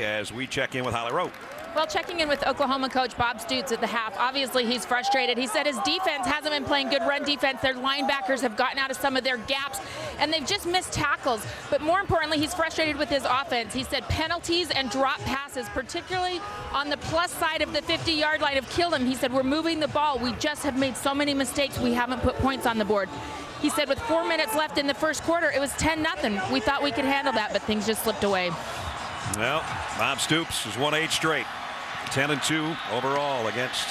as we check in with Holly Rowe. Well, checking in with Oklahoma coach Bob Stutz at the half, obviously he's frustrated. He said his defense hasn't been playing good run defense. Their linebackers have gotten out of some of their gaps, and they've just missed tackles. But more importantly, he's frustrated with his offense. He said penalties and drop passes, particularly on the plus side of the 50-yard line, have killed him. He said, we're moving the ball. We just have made so many mistakes. We haven't put points on the board. He said with 4 minutes left in the first quarter, it was 10-0. We thought we could handle that, but things just slipped away. Well, Bob Stoops has won 8 straight. 10-2 overall against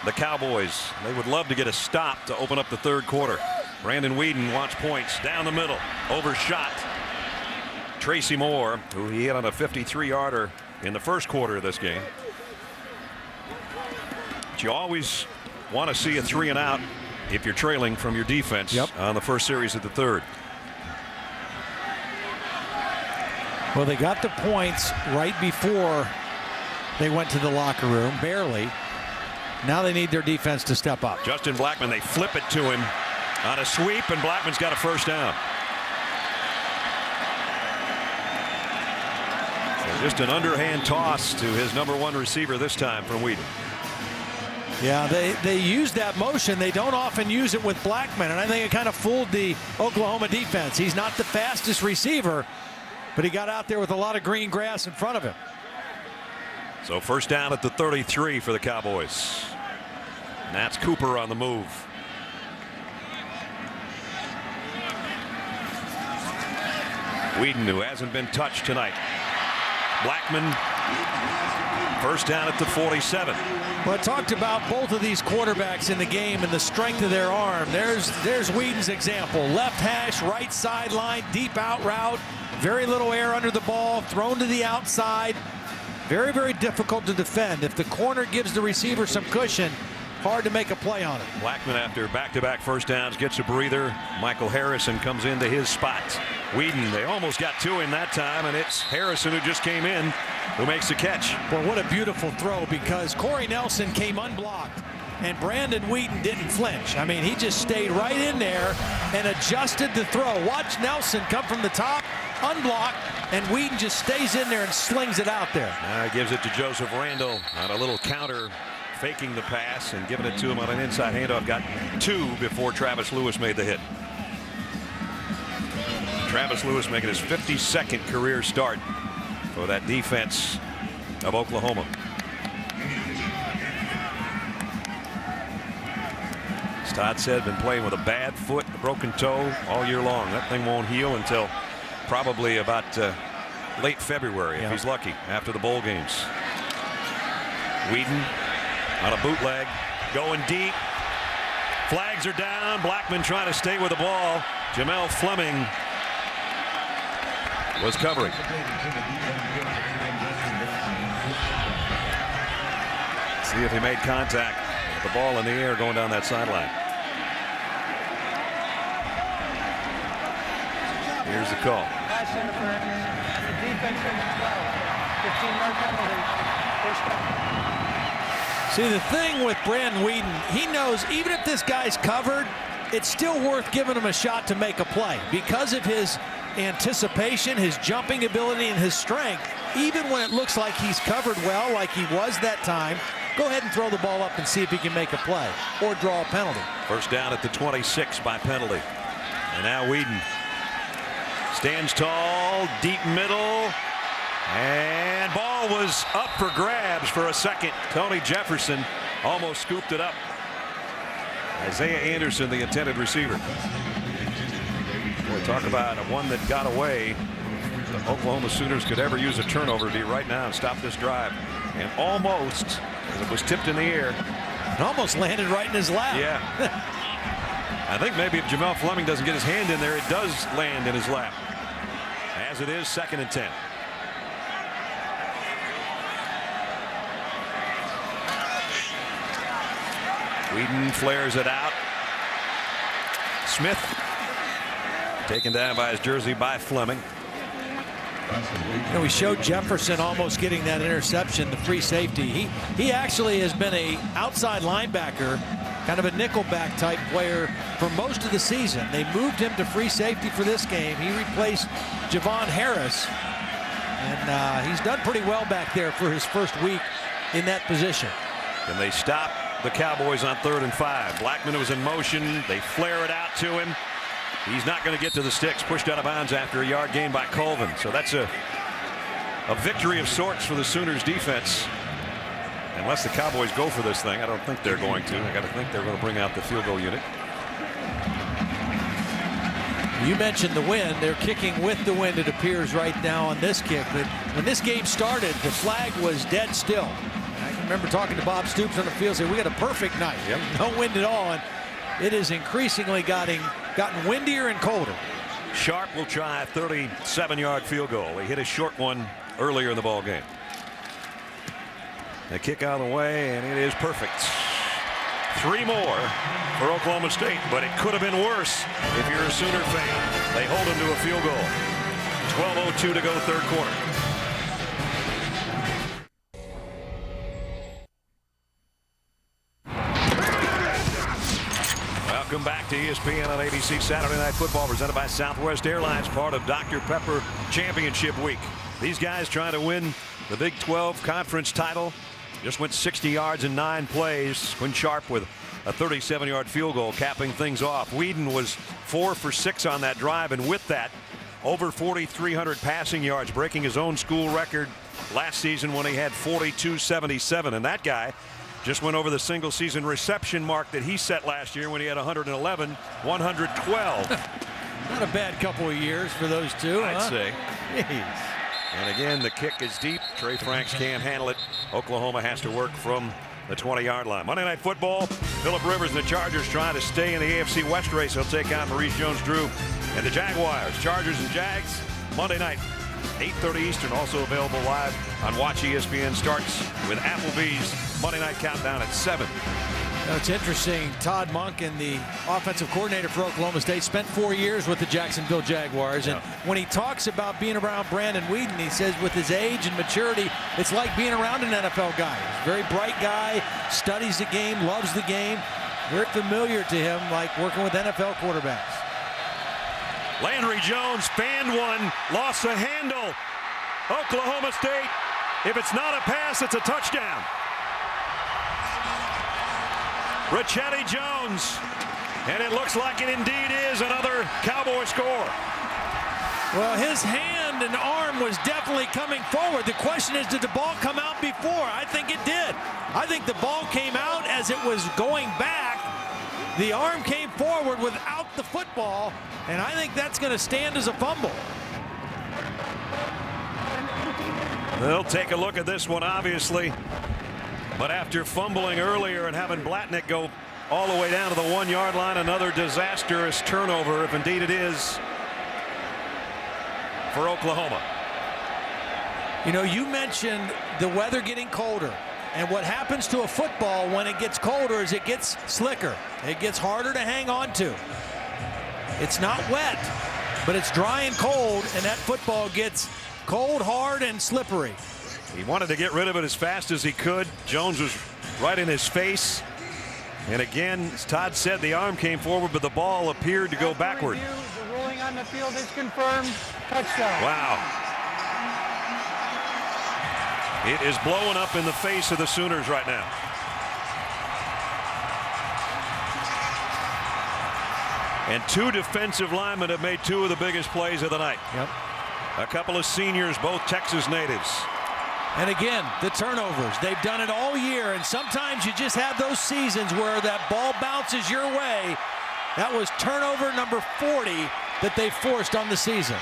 the Cowboys. They would love to get a stop to open up the third quarter. Brandon Weeden wants points down the middle. Overshot. Tracy Moore, who he hit on a 53-yarder in the first quarter of this game. But you always want to see a 3 and out if you're trailing from your defense on the first series of the third. Well, they got the points right before they went to the locker room, barely. Now they need their defense to step up. Justin Blackman, they flip it to him on a sweep, and Blackman's got a first down. So just an underhand toss to his #1 receiver this time from Weeden. Yeah, they use that motion. They don't often use it with Blackman, and I think it kind of fooled the Oklahoma defense. He's not the fastest receiver, but he got out there with a lot of green grass in front of him. So first down at the 33 for the Cowboys. And that's Cooper on the move. Weeden, who hasn't been touched tonight. Blackman, first down at the 47. Well, I talked about both of these quarterbacks in the game and the strength of their arm. There's Weeden's example. Left hash, right sideline, deep out route. Very little air under the ball, thrown to the outside. Very, very difficult to defend. If the corner gives the receiver some cushion, hard to make a play on it. Blackman, after back-to-back first downs, gets a breather. Michael Harrison comes into his spot. Weeden, they almost got to him that time, and it's Harrison who just came in who makes the catch. Well, what a beautiful throw, because Corey Nelson came unblocked, and Brandon Weeden didn't flinch. I mean, he just stayed right in there and adjusted the throw. Watch Nelson come from the top, unblocked, and Weeden just stays in there and slings it out there. Now he gives it to Joseph Randall on a little counter, faking the pass and giving it to him on an inside handoff. Got 2 before Travis Lewis made the hit. Travis Lewis making his 52nd career start for that defense of Oklahoma. As Todd said, been playing with a bad foot, a broken toe all year long. That thing won't heal until probably about late February, if he's lucky, after the bowl games. Weeden on a bootleg, going deep. Flags are down. Blackman trying to stay with the ball. Jamel Fleming was covering. See if he made contact with the ball in the air going down that sideline. Here's the call. See, the thing with Brandon Weeden, he knows even if this guy's covered, it's still worth giving him a shot to make a play. Because of his anticipation, his jumping ability, and his strength, even when it looks like he's covered well, like he was that time, go ahead and throw the ball up and see if he can make a play or draw a penalty. First down at the 26 by penalty. And now Weeden stands tall, deep middle, and ball was up for grabs for a second. Tony Jefferson almost scooped it up. Isaiah Anderson, the intended receiver. Boy, talk about one that got away. The Oklahoma Sooners could ever use a turnover to be right now and stop this drive. And almost, as it was tipped in the air, it almost landed right in his lap. Yeah. I think maybe if Jamel Fleming doesn't get his hand in there, it does land in his lap. As it is, 2nd and 10. Weeden flares it out. Smith taken down by his jersey by Fleming. You know, we showed Jefferson almost getting that interception, the free safety. He actually has been a outside linebacker, kind of a nickelback type player for most of the season. They moved him to free safety for this game. He replaced Javon Harris. And he's done pretty well back there for his first week in that position. And they stop the Cowboys on 3rd and 5. Blackman was in motion. They flare it out to him. He's not going to get to the sticks. Pushed out of bounds after a yard gain by Colvin. So that's a victory of sorts for the Sooners defense. Unless the Cowboys go for this thing, I don't think they're going to. I got to think they're going to bring out the field goal unit. You mentioned the wind. They're kicking with the wind, it appears, right now on this kick. But when this game started, the flag was dead still. I can remember talking to Bob Stoops on the field, saying we got a perfect night. Yep. No wind at all. And it is increasingly gotten windier and colder. Sharp will try a 37-yard field goal. He hit a short one earlier in the ball game. The kick out of the way, and it is perfect. 3 more for Oklahoma State, but it could have been worse if you're a Sooner fan. They hold him to a field goal. 12:02 to go, 3rd quarter. Welcome back to ESPN on ABC Saturday Night Football, presented by Southwest Airlines, part of Dr. Pepper Championship Week. These guys trying to win the Big 12 conference title. Just went 60 yards in 9 plays. Quinn Sharp with a 37-yard field goal capping things off. Whedon was 4 for 6 on that drive, and with that, over 4,300 passing yards, breaking his own school record last season when he had 4,277. And that guy just went over the single season reception mark that he set last year when he had 111, 112. Not a bad couple of years for those two, I'd say. Jeez. And again, the kick is deep. Trey Franks can't handle it. Oklahoma has to work from the 20-yard line. Monday Night Football, Phillip Rivers and the Chargers trying to stay in the AFC West race. He'll take on Maurice Jones-Drew and the Jaguars. Chargers and Jags, Monday night, 8:30 Eastern. Also available live on Watch ESPN. Starts with Applebee's Monday Night Countdown at 7. Now, it's interesting. Todd Monken, the offensive coordinator for Oklahoma State, spent 4 years with the Jacksonville Jaguars. And when he talks about being around Brandon Whedon, he says with his age and maturity, it's like being around an NFL guy. He's a very bright guy, studies the game, loves the game. Very familiar to him, like working with NFL quarterbacks. Landry Jones fanned one, lost the handle. Oklahoma State, if it's not a pass, it's a touchdown. Rachetti Jones, and it looks like it indeed is another Cowboy score. Well, his hand and arm was definitely coming forward. The question is, did the ball come out before? I think it did. I think the ball came out as it was going back. The arm came forward without the football, and I think that's going to stand as a fumble. They'll take a look at this one, obviously. But after fumbling earlier and having Blatnick go all the way down to the 1-yard line, another disastrous turnover, if indeed it is, for Oklahoma. You know, you mentioned the weather getting colder. And what happens to a football when it gets colder is it gets slicker. It gets harder to hang on to. It's not wet, but it's dry and cold, and that football gets cold, hard, and slippery. He wanted to get rid of it as fast as he could. Jones was right in his face. And again, as Todd said, the arm came forward, but the ball appeared to go backward. The ruling on the field is confirmed. Touchdown. Wow. It is blowing up in the face of the Sooners right now. And 2 defensive linemen have made 2 of the biggest plays of the night. Yep. A couple of seniors, both Texas natives. And again, the turnovers. They've done it all year, and sometimes you just have those seasons where that ball bounces your way. That was turnover number 40 that they forced on the season.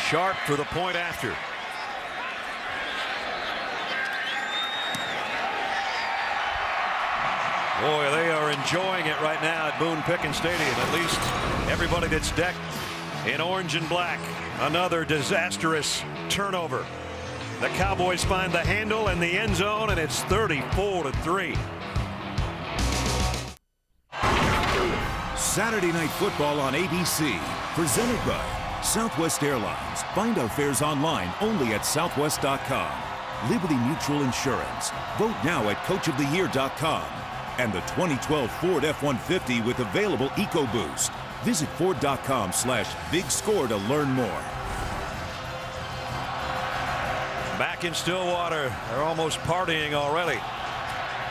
Sharp for the point after. Boy, they are enjoying it right now at Boone Pickens Stadium. At least everybody that's decked in orange and black. Another disastrous turnover. The Cowboys find the handle and the end zone, and it's 34-3. Saturday Night Football on ABC, presented by Southwest Airlines. Find our fares online only at southwest.com. Liberty Mutual Insurance. Vote now at coachoftheyear.com. And the 2012 Ford F-150 with available EcoBoost. Visit Ford.com/big score to learn more. Back in Stillwater, they're almost partying already.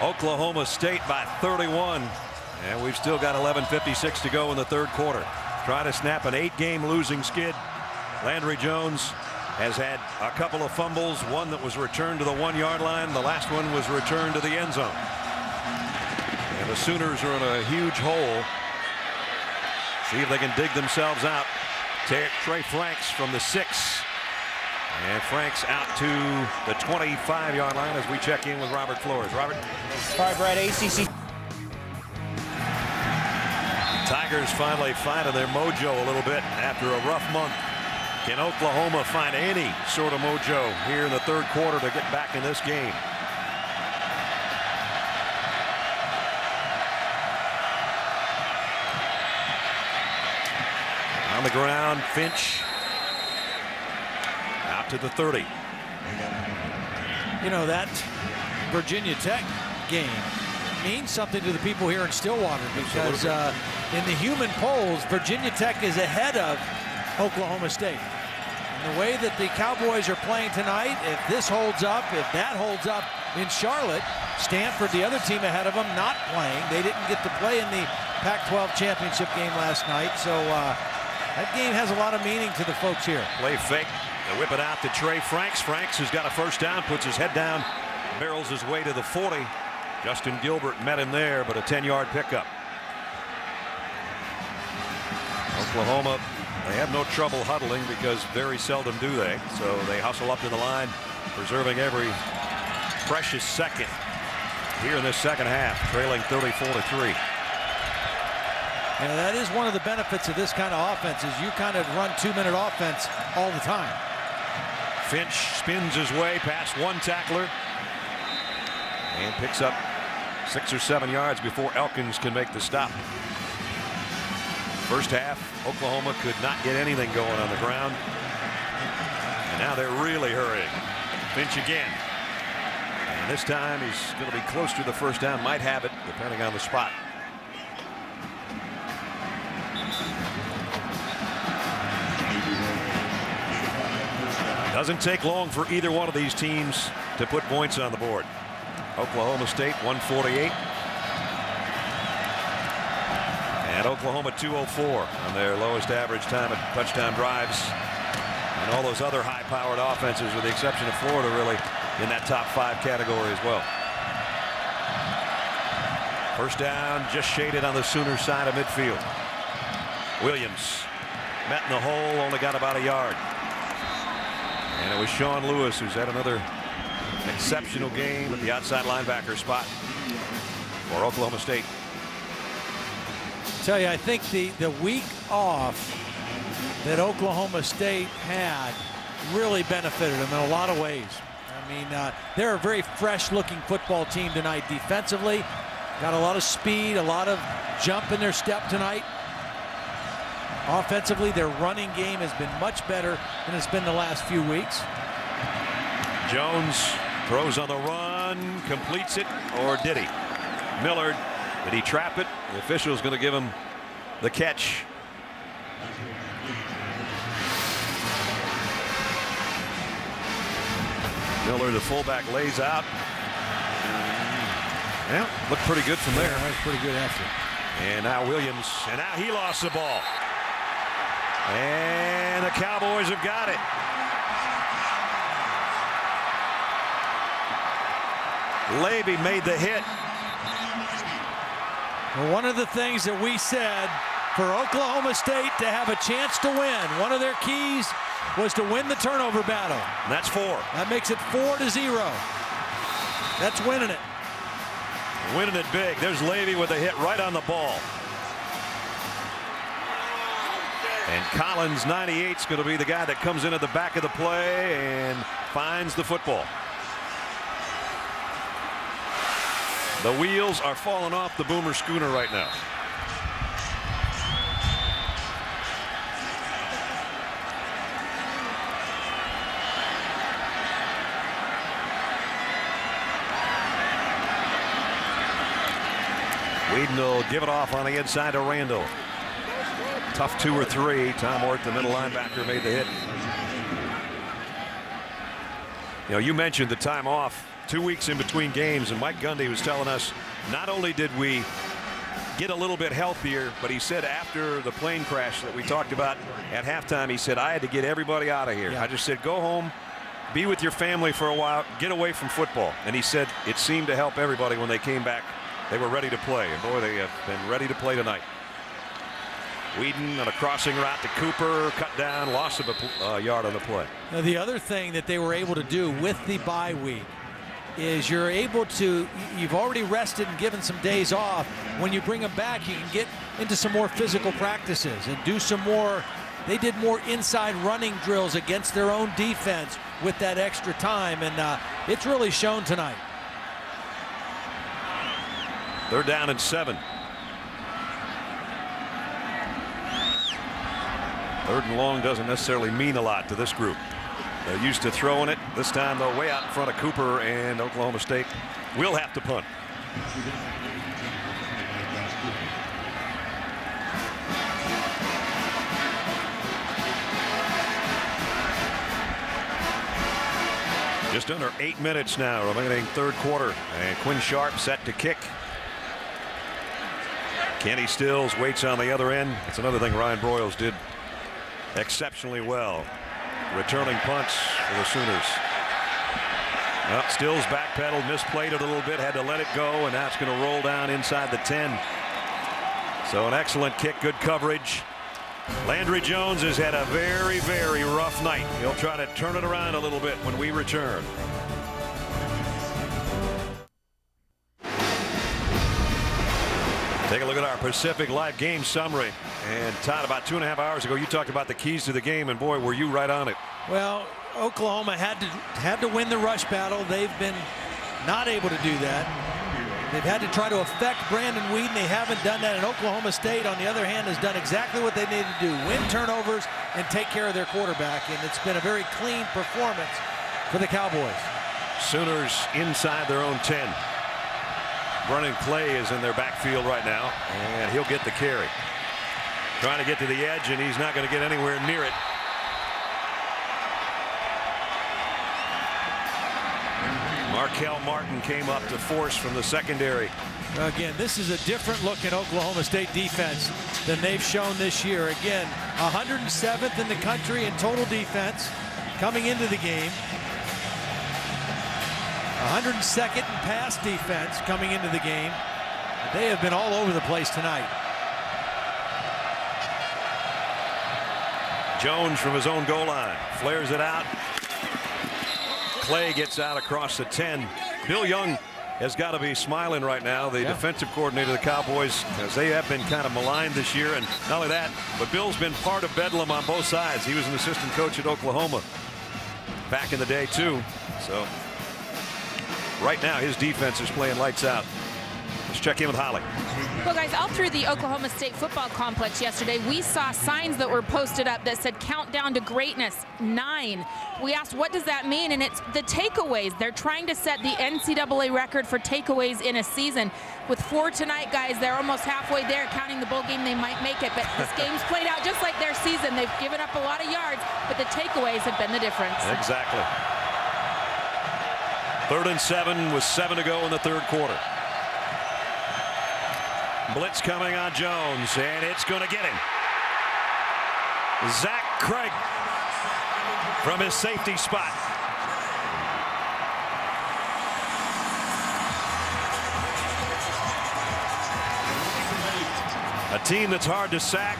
Oklahoma State by 31, and we've still got 11:56 to go in the third quarter. Trying to snap an 8-game losing skid. Landry Jones has had a couple of fumbles, one that was returned to the 1-yard line. The last one was returned to the end zone. And the Sooners are in a huge hole. See if they can dig themselves out. Trey Franks from the 6. And Franks out to the 25-yard line as we check in with Robert Flores. Robert? All right, Brad, ACC. Tigers finally finding their mojo a little bit after a rough month. Can Oklahoma find any sort of mojo here in the third quarter to get back in this game? On the ground, Finch out to the 30. You know, that Virginia Tech game means something to the people here in Stillwater because in the human polls, Virginia Tech is ahead of Oklahoma State. And the way that the Cowboys are playing tonight, if this holds up, if that holds up in Charlotte, Stanford, the other team ahead of them, not playing. They didn't get to play in the Pac-12 championship game last night, so that game has a lot of meaning to the folks here. Play fake. They whip it out to Trey Franks. Franks, who's got a first down, puts his head down, barrels his way to the 40. Justin Gilbert met him there, but a 10-yard pickup. Oklahoma, they have no trouble huddling because very seldom do they. So they hustle up to the line, preserving every precious second here in this second half, trailing 34-3. Yeah, that is one of the benefits of this kind of offense is you kind of run 2-minute offense all the time. Finch spins his way past one tackler and picks up 6 or 7 yards before Elkins can make the stop. First half, Oklahoma could not get anything going on the ground. And now they're really hurrying. Finch again. And this time he's going to be close to the first down. Might have it, depending on the spot. Doesn't take long for either one of these teams to put points on the board. Oklahoma State 148. And Oklahoma 204 on their lowest average time at touchdown drives. And all those other high-powered offenses, with the exception of Florida, really in that top 5 category as well. First down, just shaded on the Sooner side of midfield. Williams met in the hole, only got about a yard. And it was Sean Lewis who's had another exceptional game at the outside linebacker spot for Oklahoma State. Tell you, I think the week off that Oklahoma State had really benefited them in a lot of ways. I mean, they're a very fresh-looking football team tonight defensively. Got a lot of speed, a lot of jump in their step tonight. Offensively, their running game has been much better than it's been the last few weeks. Jones throws on the run, completes it, or did he? Millard, did he trap it? The official's going to give him the catch. Miller, the fullback, lays out. Well, looked pretty good from there. That was pretty good after. And now Williams, and now he lost the ball. And the Cowboys have got it. Levy made the hit. Well, one of the things that we said for Oklahoma State to have a chance to win, one of their keys was to win the turnover battle. And that's 4. That makes it 4-0. That's winning it. Winning it big. There's Levy with a hit right on the ball. And Collins, 98, is going to be the guy that comes in at the back of the play and finds the football. The wheels are falling off the Boomer Schooner right now. Whedon will give it off on the inside to Randall. Tough 2 or 3. Tom Hort, the middle linebacker, made the hit. You know, you mentioned the time off, 2 weeks in between games, and Mike Gundy was telling us not only did we get a little bit healthier, but he said after the plane crash that we talked about at halftime, he said, I had to get everybody out of here. Yeah. I just said, go home, be with your family for a while, get away from football. And he said it seemed to help everybody when they came back. They were ready to play, and boy, they have been ready to play tonight. Whedon on a crossing route to Cooper, cut down, loss of a yard on the play. Now, the other thing that they were able to do with the bye week is you're able to, you've already rested and given some days off. When you bring them back, you can get into some more physical practices and do some more. They did more inside running drills against their own defense with that extra time, and it's really shown tonight. 3rd down and 7. 3rd and long doesn't necessarily mean a lot to this group. They're used to throwing it. This time, though, way out in front of Cooper, and Oklahoma State will have to punt. Just under 8 minutes now remaining 3rd quarter, and Quinn Sharp set to kick. Kenny Stills waits on the other end. It's another thing Ryan Broyles did exceptionally well, returning punts for the Sooners. Well, Stills backpedaled, misplayed it a little bit, had to let it go, and now it's going to roll down inside the 10. So an excellent kick, good coverage. Landry Jones has had a very, very rough night. He'll try to turn it around a little bit when we return. Take a look at our Pacific Live game summary. And Todd, about 2.5 hours ago, you talked about the keys to the game, and boy, were you right on it. Well, Oklahoma had to win the rush battle. They've been not able to do that. They've had to try to affect Brandon Whedon. They haven't done that. And Oklahoma State, on the other hand, has done exactly what they needed to do: win turnovers and take care of their quarterback. And it's been a very clean performance for the Cowboys. Sooners inside their own 10. Brennan Clay is in their backfield right now, and he'll get the carry. Trying to get to the edge, and he's not going to get anywhere near it. Markel Martin came up to force from the secondary. Again, this is a different look at Oklahoma State defense than they've shown this year. Again, 107th in the country in total defense coming into the game. 102nd in pass defense coming into the game. They have been all over the place tonight. Jones from his own goal line flares it out. Clay gets out across the 10. Bill Young has got to be smiling right now, the defensive coordinator of the Cowboys, as they have been kind of maligned this year. And not only that, but Bill's been part of Bedlam on both sides. He was an assistant coach at Oklahoma back in the day too. So right now his defense is playing lights out. Let's check in with Holly. Well, guys, all through the Oklahoma State football complex yesterday, we saw signs that were posted up that said countdown to greatness 9. We asked, what does that mean? And it's the takeaways. They're trying to set the NCAA record for takeaways in a season. With 4 tonight, guys, they're almost halfway there. Counting the bowl game, they might make it. But this game's played out just like their season. They've given up a lot of yards, but the takeaways have been the difference. Exactly. 3rd and 7 with 7 to go in the 3rd quarter. Blitz coming on Jones, and it's going to get him. Zach Craig from his safety spot. A team that's hard to sack,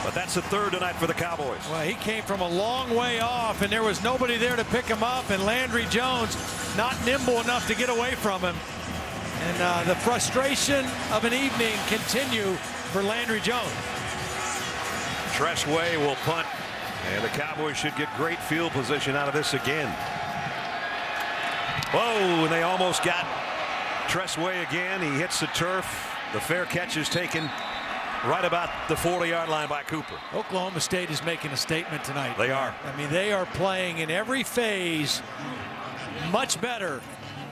but that's the 3rd tonight for the Cowboys. Well, he came from a long way off, and there was nobody there to pick him up, and Landry Jones not nimble enough to get away from him. And the frustration of an evening continue for Landry Jones. Tressway will punt, and the Cowboys should get great field position out of this again. Whoa, and they almost got Tressway again. He hits the turf. The fair catch is taken right about the 40-yard line by Cooper. Oklahoma State is making a statement tonight. They are. I mean, they are playing in every phase much better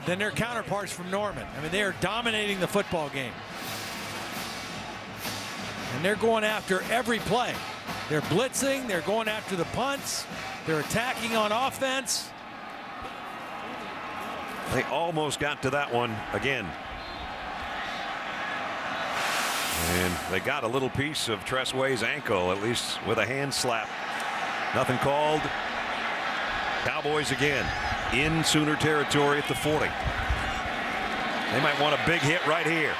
than their counterparts from Norman. I mean, they are dominating the football game. And they're going after every play. They're blitzing, they're going after the punts, they're attacking on offense. They almost got to that one again. And they got a little piece of Tressway's ankle, at least with a hand slap. Nothing called. Cowboys again in Sooner territory at the 40. They might want a big hit right here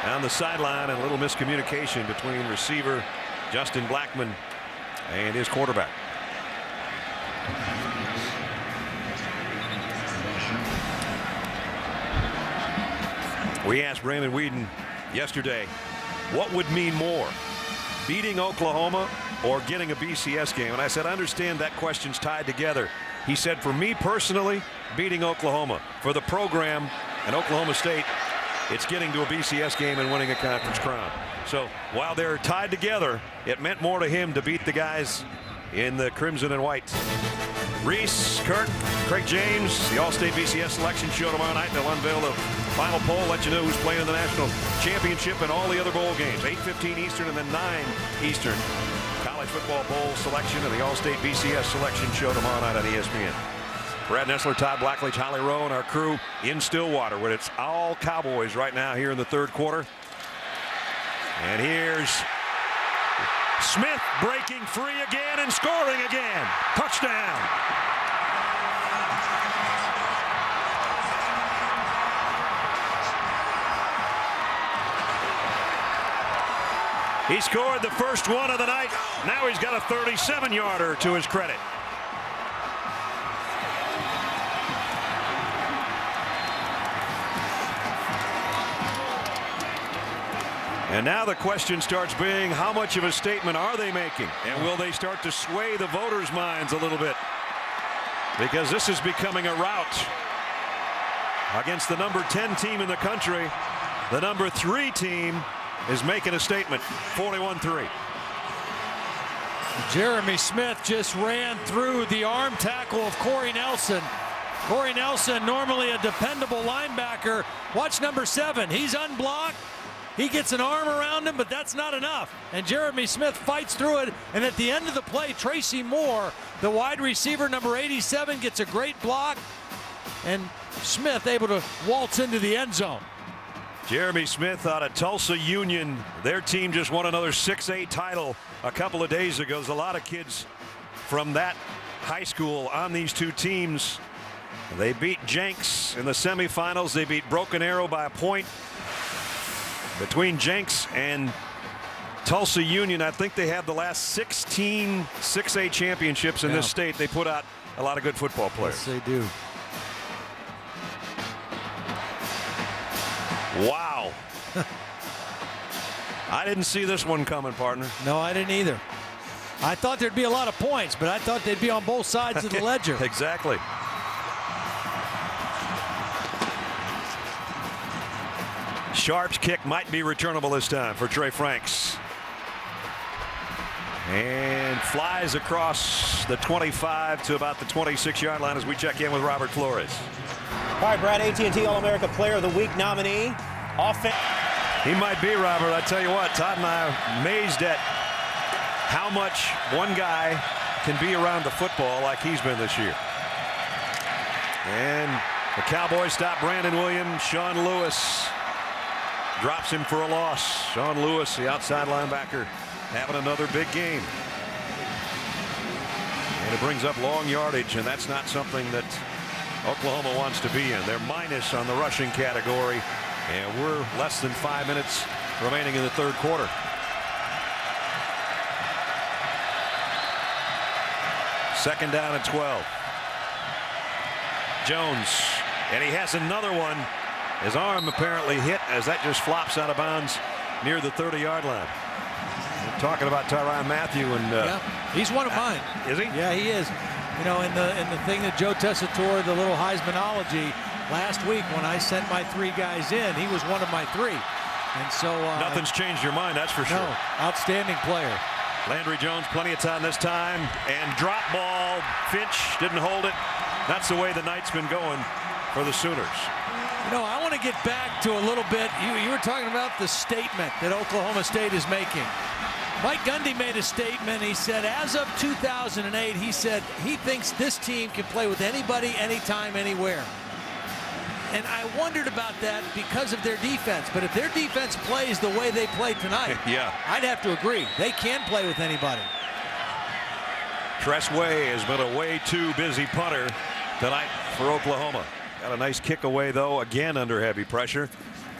on the sideline, and a little miscommunication between receiver Justin Blackman and his quarterback. We asked Brandon Weeden yesterday, what would mean more, beating Oklahoma or getting a BCS game? And I said, I understand that question's tied together. He said, for me personally, beating Oklahoma. For the program and Oklahoma State, it's getting to a BCS game and winning a conference crown. So while they're tied together, it meant more to him to beat the guys in the crimson and white. Reese, Kirk, Craig James, the All-State BCS selection show tomorrow night. They'll unveil the final poll, let you know who's playing in the national championship and all the other bowl games. 8:15 Eastern and then 9 Eastern. College football bowl selection and the All-State BCS selection show tomorrow night on ESPN. Brad Nessler, Todd Blackledge, Holly Rowe, and our crew in Stillwater, where it's all Cowboys right now here in the third quarter. And here's Smith breaking free again and scoring again. Touchdown. He scored the first one of the night. Now he's got a 37-yarder to his credit. And now the question starts being, how much of a statement are they making? And will they start to sway the voters' minds a little bit? Because this is becoming a rout against the number 10 team in the country. The number 3 team is making a statement. 41-3. Jeremy Smith just ran through the arm tackle of Corey Nelson. Corey Nelson, normally a dependable linebacker. Watch number 7. He's unblocked. He gets an arm around him, but that's not enough. And Jeremy Smith fights through it. And at the end of the play, Tracy Moore, the wide receiver, number 87, gets a great block. And Smith able to waltz into the end zone. Jeremy Smith out of Tulsa Union. Their team just won another 6A title a couple of days ago. There's a lot of kids from that high school on these two teams. They beat Jenks in the semifinals. They beat Broken Arrow by a point. Between Jenks and Tulsa Union, I think they have the last 16 6A championships in this state. They put out a lot of good football players. Yes, they do. Wow. I didn't see this one coming, partner. No, I didn't either. I thought there'd be a lot of points, but I thought they'd be on both sides of the ledger. Exactly. Sharp's kick might be returnable this time for Trey Franks. And flies across the 25 to about the 26-yard line as we check in with Robert Flores. All right, Brad, AT&T All-America Player of the Week nominee. He might be, Robert. I tell you what, Todd and I are amazed at how much one guy can be around the football like he's been this year. And the Cowboys stop Brandon Williams. Sean Lewis drops him for a loss. Sean Lewis, the outside linebacker, having another big game. And it brings up long yardage, and that's not something that Oklahoma wants to be in. They're minus on the rushing category, and we're less than 5 minutes remaining in the third quarter. Second down and 12. Jones, and he has another one. His arm apparently hit as that just flops out of bounds near the 30-yard line. We're talking about Tyrann Mathieu, and yeah, he's one of mine. Is he? Yeah, he is. You know, in the thing that Joe Tessitore, the little Heismanology, last week when I sent my 3 guys in, he was one of my 3. And so nothing's changed your mind, that's for sure. No, outstanding player. Landry Jones, plenty of time this time, and drop ball. Finch didn't hold it. That's the way the night's been going for the Sooners. You know, I want to get back to a little bit. You were talking about the statement that Oklahoma State is making. Mike Gundy made a statement. He said, as of 2008, he said he thinks this team can play with anybody, anytime, anywhere. And I wondered about that because of their defense. But if their defense plays the way they played tonight, yeah, I'd have to agree. They can play with anybody. Tress Way has been a way too busy punter tonight for Oklahoma. Got a nice kick away, though, again under heavy pressure.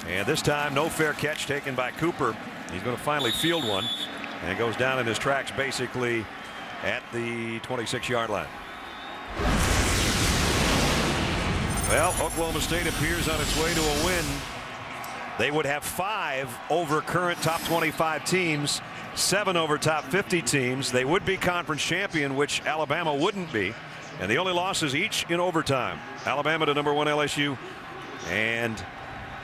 And this time, no fair catch taken by Cooper. He's going to finally field one. And goes down in his tracks basically at the 26-yard line. Well, Oklahoma State appears on its way to a win. They would have 5 over current top 25 teams, 7 over top 50 teams. They would be conference champion, which Alabama wouldn't be. And the only losses each in overtime. Alabama to number 1 LSU, and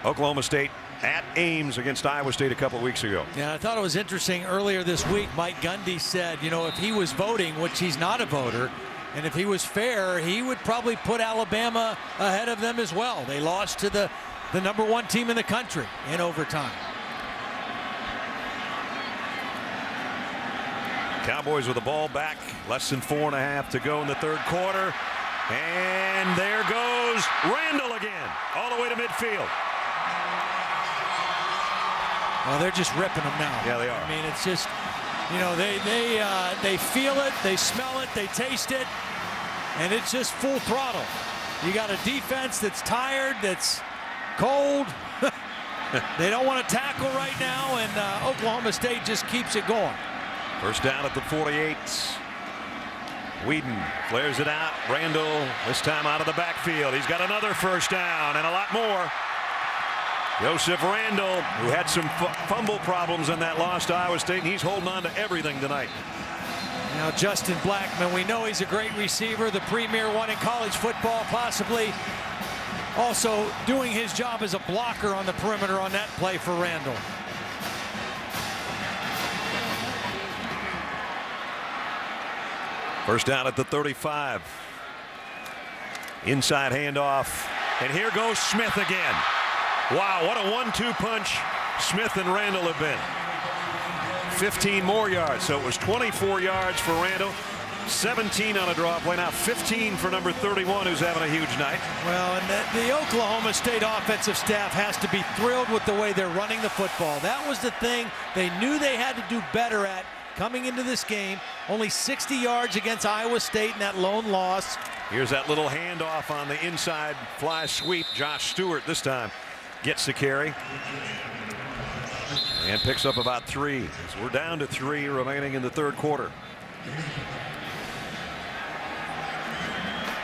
Oklahoma State at Ames against Iowa State a couple weeks ago. Yeah, I thought it was interesting earlier this week. Mike Gundy said, you know, if he was voting, which he's not a voter, and if he was fair, he would probably put Alabama ahead of them as well. They lost to the number 1 team in the country in overtime. Cowboys with the ball back, less than 4.5 to go in the third quarter. And there goes Randall again, all the way to midfield. Well, they're just ripping them now. Yeah, they are. I mean, it's just, you know, they feel it, they smell it, they taste it, and it's just full throttle. You got a defense that's tired, that's cold. They don't want to tackle right now, and Oklahoma State just keeps it going. First down at the 48. Whedon flares it out. Randall, this time out of the backfield. He's got another first down and a lot more. Joseph Randall, who had some fumble problems in that loss to Iowa State, and he's holding on to everything tonight. Now, Justin Blackman, we know he's a great receiver, the premier one in college football, possibly also doing his job as a blocker on the perimeter on that play for Randall. First down at the 35. Inside handoff. And here goes Smith again. Wow, what a 1-2 punch Smith and Randall have been. 15 more yards. So it was 24 yards for Randall. 17 on a draw play. Now 15 for number 31, who's having a huge night. Well, and the Oklahoma State offensive staff has to be thrilled with the way they're running the football. That was the thing they knew they had to do better at coming into this game. Only 60 yards against Iowa State in that lone loss. Here's that little handoff on the inside fly sweep. Josh Stewart this time gets the carry and picks up about 3. So we're down to 3 remaining in the third quarter.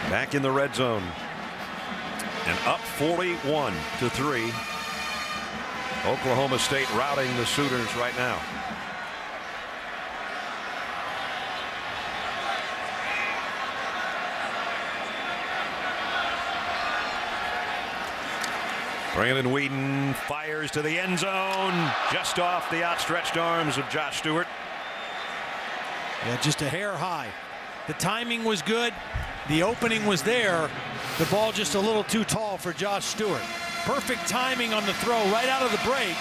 Back in the red zone and up 41-3. Oklahoma State routing the Sooners right now. Brandon Whedon fires to the end zone, just off the outstretched arms of Josh Stewart. Yeah, just a hair high. The timing was good. The opening was there. The ball just a little too tall for Josh Stewart. Perfect timing on the throw right out of the break.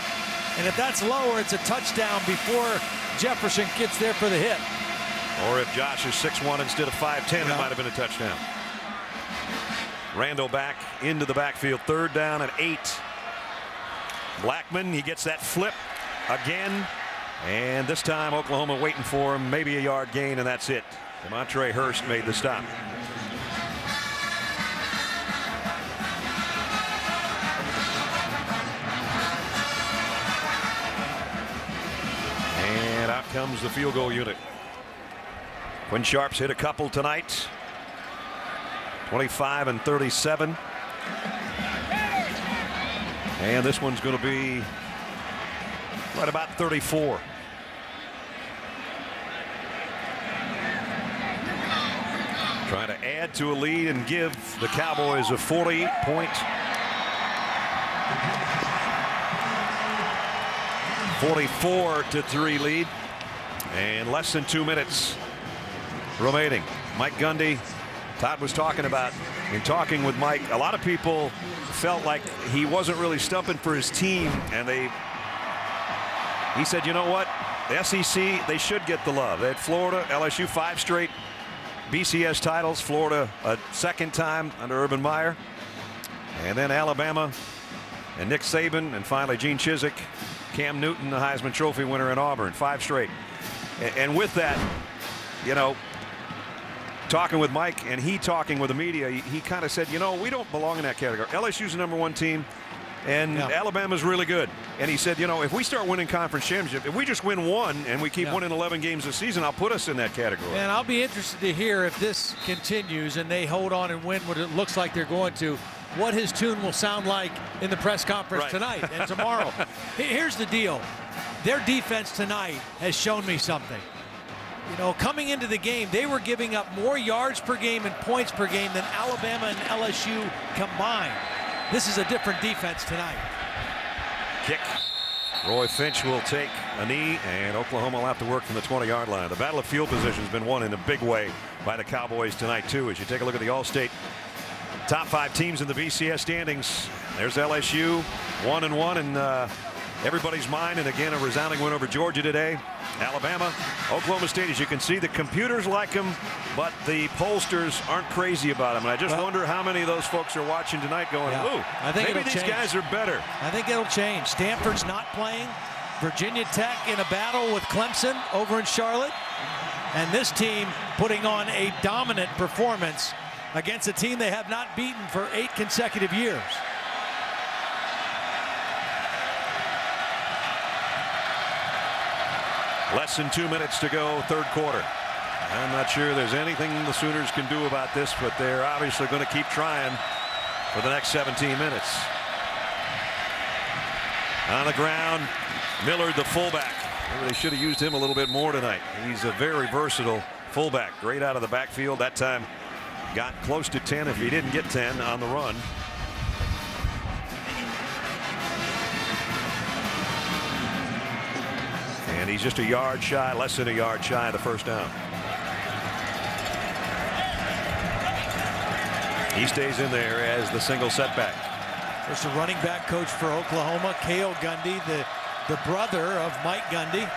And if that's lower, it's a touchdown before Jefferson gets there for the hit. Or if Josh is 6'1" instead of 5'10", it might have been a touchdown. Randall back into the backfield. Third down and 8. Blackman, he gets that flip again. And this time Oklahoma waiting for him. Maybe a yard gain, and that's it. Demontre Hurst made the stop. And out comes the field goal unit. Quinn Sharp's hit a couple tonight. 25 and 37. And this one's going to be right about 34. Trying to add to a lead and give the Cowboys a 40-point 44-3 lead. And less than 2 minutes remaining. Mike Gundy, Todd was talking about, in talking with Mike, a lot of people felt like he wasn't really stumping for his team, and he said, you know what, the SEC, they should get the love. They had Florida, LSU 5 straight BCS titles, Florida a second time under Urban Meyer, And then Alabama and Nick Saban, and finally Gene Chizik, Cam Newton, the Heisman Trophy winner in Auburn, 5 straight. And with that, you know, talking with Mike and he talking with the media, he kind of said, you know, we don't belong in that category. LSU's the #1 team, and Alabama's really good. And he said, you know, if we start winning conference championship, if we just win one and we keep winning 11 games a season, I'll put us in that category. And I'll be interested to hear if this continues and they hold on and win what it looks like they're going to, what his tune will sound like in the press conference tonight and tomorrow. Here's the deal. Their defense tonight has shown me something. You know, coming into the game, they were giving up more yards per game and points per game than Alabama and LSU combined. This is a different defense tonight. Kick. Roy Finch will take a knee, and Oklahoma will have to work from the 20-yard line. The battle of field position has been won in a big way by the Cowboys tonight, too. As you take a look at the All-State top 5 teams in the BCS standings, there's LSU, 1-1 in everybody's mind, and again, a resounding win over Georgia today. Alabama, Oklahoma State, as you can see, the computers like them, but the pollsters aren't crazy about them. And I just wonder how many of those folks are watching tonight going, ooh, I think maybe these guys are better. I think it'll change. Stanford's not playing. Virginia Tech in a battle with Clemson over in Charlotte. And this team putting on a dominant performance against a team they have not beaten for 8 consecutive years. Less than 2 minutes to go, third quarter. I'm not sure there's anything the Sooners can do about this, but they're obviously going to keep trying for the next 17 minutes. On the ground, Millard, the fullback. Maybe they should have used him a little bit more tonight. He's a very versatile fullback. Great out of the backfield. That time got close to 10 if he didn't get 10 on the run. And he's just a yard shy, less than a yard shy of the first down. He stays in there as the single setback. There's the running back coach for Oklahoma, Cale Gundy, the brother of Mike Gundy.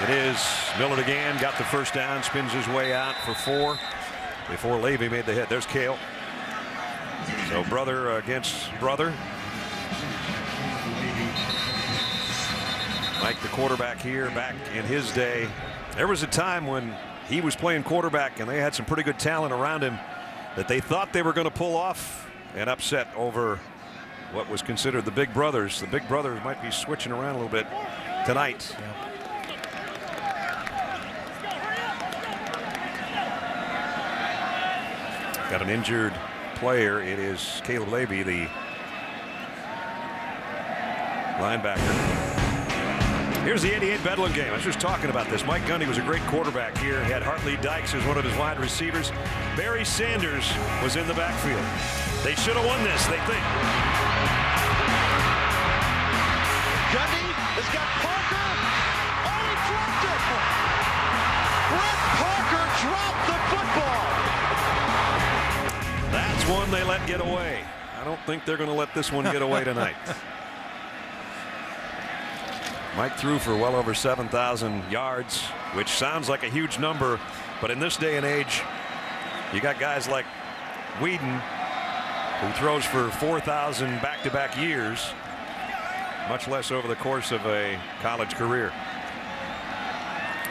It is Millard again, got the first down, spins his way out for 4 before Levy made the hit. There's Cale. So brother against brother. Mike, the quarterback here, back in his day, there was a time when he was playing quarterback and they had some pretty good talent around him that they thought they were going to pull off an upset over what was considered the big brothers. The big brothers might be switching around a little bit tonight. Got an injured player. It is Caleb Levy, the linebacker. Here's the '88 Bedlam game. I was just talking about this. Mike Gundy was a great quarterback here. He had Hartley Dykes as one of his wide receivers. Barry Sanders was in the backfield. They should have won this, they think. Gundy has got Parker. Oh, he dropped it! Brett Parker dropped the football. That's one they let get away. I don't think they're going to let this one get away tonight. Mike threw for well over 7,000 yards, which sounds like a huge number, but in this day and age, you got guys like Whedon, who throws for 4,000 back-to-back years, much less over the course of a college career.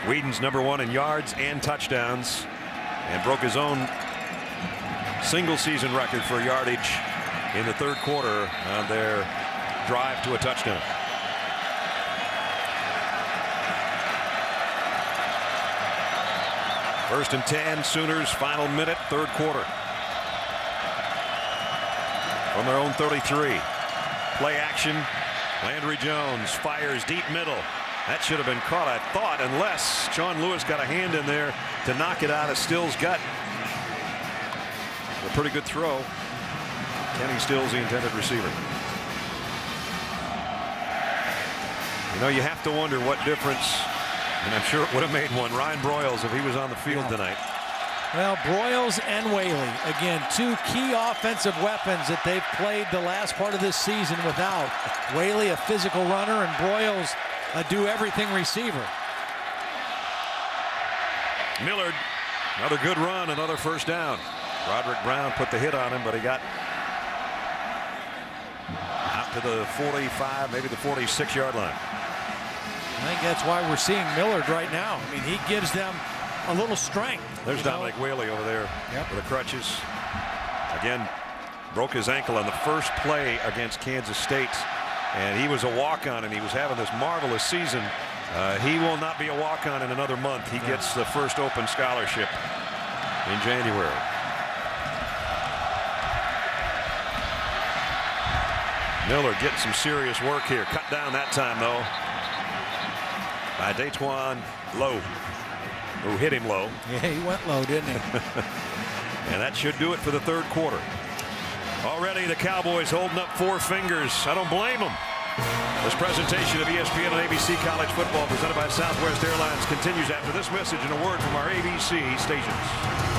Whedon's #1 in yards and touchdowns, and broke his own single-season record for yardage in the third quarter on their drive to a touchdown. First and 10, Sooners, final minute, third quarter. From their own 33. Play action. Landry Jones fires deep middle. That should have been caught, I thought, unless Sean Lewis got a hand in there to knock it out of Stills' gut. A pretty good throw. Kenny Stills, the intended receiver. You know, you have to wonder what difference, and I'm sure it would have made one, Ryan Broyles, if he was on the field tonight. Well, Broyles and Whaley, again, 2 key offensive weapons that they've played the last part of this season without. Whaley, a physical runner, and Broyles, a do-everything receiver. Millard, another good run, another first down. Roderick Brown put the hit on him, but he got out to the 45, maybe the 46-yard line. I think that's why we're seeing Millard right now. I mean, he gives them a little strength. There's Dominic Whaley over there with the crutches. Again, broke his ankle on the first play against Kansas State, and he was a walk-on, and he was having this marvelous season. He will not be a walk-on in another month. He gets the first open scholarship in January. Miller getting some serious work here. Cut down that time, though, by Datejuan Lowe, who hit him low. Yeah, he went low, didn't he? And that should do it for the third quarter. Already the Cowboys holding up 4 fingers. I don't blame them. This presentation of ESPN and ABC College Football presented by Southwest Airlines continues after this message and a word from our ABC stations.